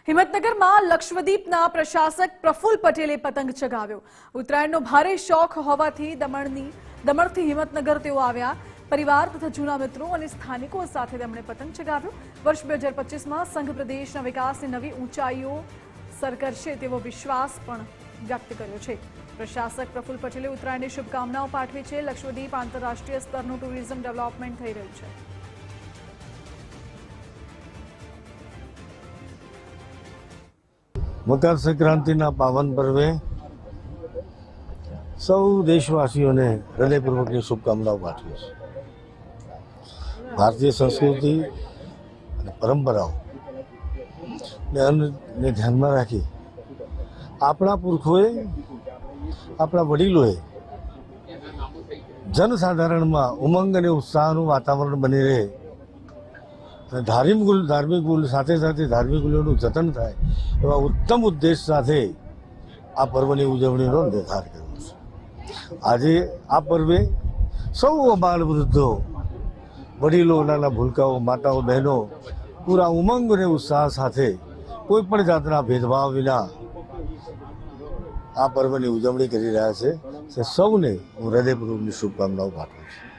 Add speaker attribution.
Speaker 1: હિંમતનગરમાં લક્ષદ્વીપના પ્રશાસક પ્રફુલ્લ પટેલે પતંગ ચગાવ્યો। ઉત્તરાયણનો ભારે શોખ હોવાથી દમણથી હિંમતનગર તેઓ આવ્યા। પરિવાર તથા જૂના મિત્રો અને સ્થાનિકો સાથે તેમણે પતંગ ચગાવ્યો। વર્ષ 2025માં સંઘ પ્રદેશના વિકાસની નવી ઊંચાઈઓ સર કરશે તેવો વિશ્વાસ પણ વ્યક્ત કર્યો છે। પ્રશાસક પ્રફુલ્લ પટેલે ઉત્તરાયણની શુભકામનાઓ પાઠવી છે। લક્ષદ્વીપ આંતરરાષ્ટ્રીય સ્તરનું ટુરિઝમ ડેવલપમેન્ટ થઈ રહ્યું છે।
Speaker 2: मकर संक्रांतिना पावन पर्वे सौ देशवासियों ने हृदयपूर्वक की शुभकामनाओं पाठी है। भारतीय संस्कृति परंपराओं ने ध्यान में राखी अपना पुरखोए अपना वडीलोए जनसाधारण में उमंग और उत्साह वातावरण बनी रहे, धार्मिक मूल्य साथे साथे धार्मिक मूल्यों जतन थाय एवा उत्तम उद्देश्य साथे आ पर्वनी उजवણીનો નિર્ધાર કર્યો છે। આજે આ પર્વે સૌ બાળ વૃદ્ધો વડીલો નાના ભૂલકાઓ માતાઓ બહેનો પૂરા ઉમંગ અને ઉત્સાહ સાથે કોઈ પણ જાતના ભેદભાવ વિના આ પર્વની ઉજવણી કરી રહ્યા છે। સૌને હું હૃદયપૂર્વકની શુભકામનાઓ પાઠવું છું।